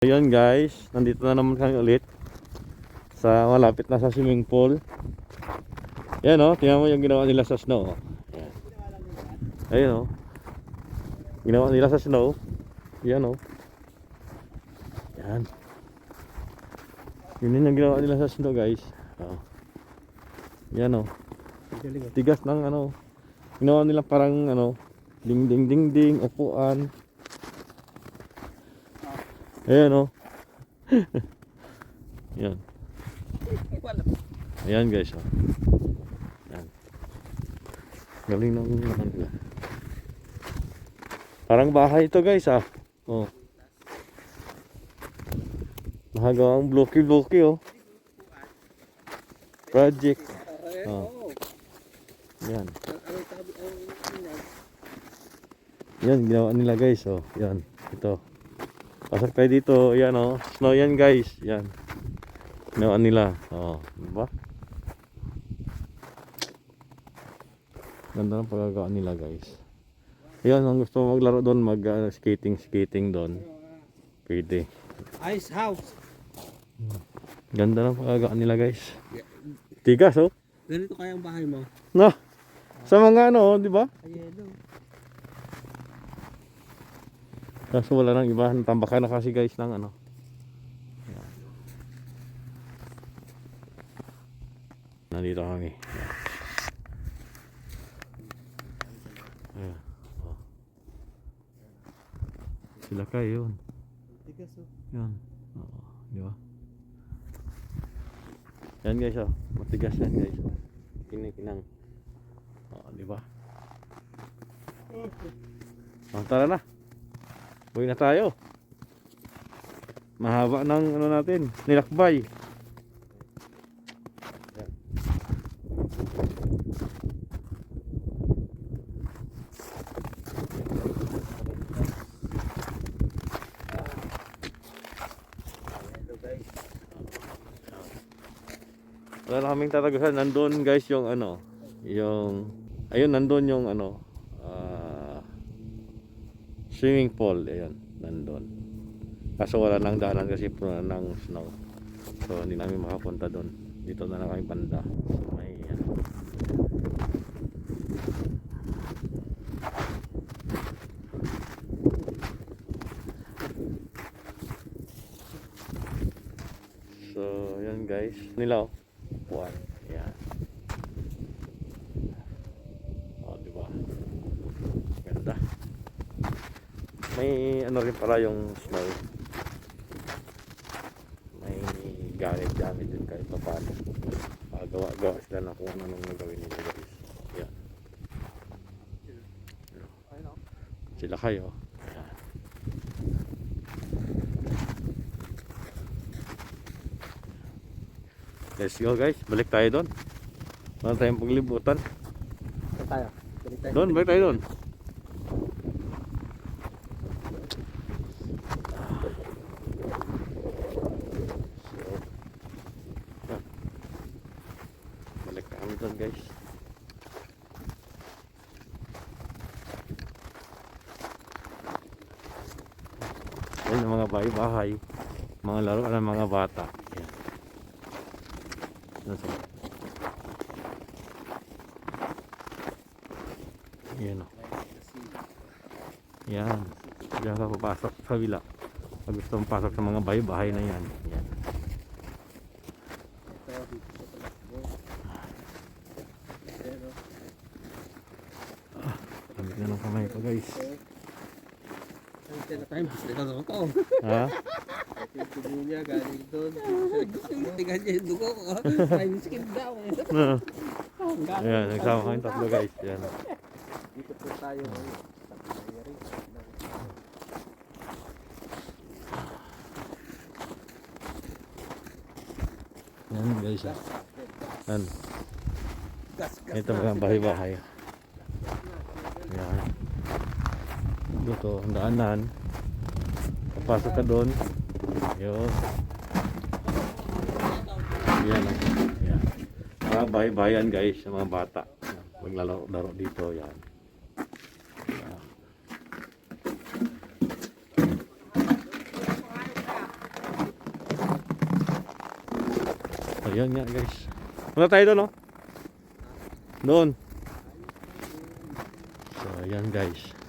Ayun guys, nandito na naman kami ulit sa malapit na sa swimming pool. Yan o, tingnan mo yung ginawa nila sa snow. Yan. Ayun o, ginawa nila sa snow. Yan o. Yan. Yun yung ginawa nila sa snow guys. Yan o. Tigas ng ano. Ginawa nila parang ano, ding ding ding ding, upuan. Ayan o. Yan. Ayan guys o. Yan. Galing ng nila. Parang bahay ito guys oh. Nakagawang blocky oh. Project. Yan. Yan ginawa nila guys oh. Yan. Ito. Pasok tayo dito. Yan oh. Snow yan guys. Yan. Ginawa nila. Oh. Diba? Ganda ng pagkagawa nila guys. Yan. Kung gusto mo maglaro doon. Mag skating doon. Pwede. Ice house. Ganda ng pagkagawa nila guys. Tigas oh. Ganito kaya ang bahay mo? No. Sa mga ano, di ba? Ayun. Kaso wala nang iba, natambakan na kasi guys ng ano. Yan. Nandito kami. Ayan. Oh. Sila kayo yun. Tigas oh. Yan. Oo, di ba? Yan guys oh. Matigas yan guys. Kinang. Oh, di ba? Tara na. Uwi na tayo. Mahaba ng ano natin, nilakbay. Yan. Wala na kaming tatagusan. Nandun guys yung ano, yung ayun nandun yung ano, swimming pool. Ayun, nandun. Kaso wala nang daanan kasi puno ng snow. So hindi namin makapunta doon. Dito na lang kami banda. So may So yan guys, nilaw. Buwan. Yan. Oh, di ba? Ganda. May ano rin pala yung snow. May gamit din kahit pa paano. Gawa sila na kung anong gagawin nila guys. Yan. Sila kayo. Yan. Let's go guys. Balik tayo doon. Wala tayong paglibutan. Saan tayo? Doon, balik tayo doon. Balik kami doon guys. Yan ang mga bahay-bahay. Mga laro ng mga bata. Yan. Yan o. Yan. Diyan ka papasok sa wila. Pag gusto mong pasok sa mga bahay-bahay na yan. Yan. Gamit na ng kamay ko guys. Ha? Yung dugo niya galing doon. Tigas niya yung dugo ko. Ay, miskin daw. Ayan, nagsama kami tatlo guys. Yan. Dito po tayo. Yan guys. Yan. Ito mga bahay-bahay. Yan. Dito, ang daanan. Papasok ka doon. Yun. Yan. Yan. Mga bahay-bayan guys, mga bata. Maglalaro dito. Yan. So, yan nga guys. Punta tayo doon, no? Doon. So, yan guys.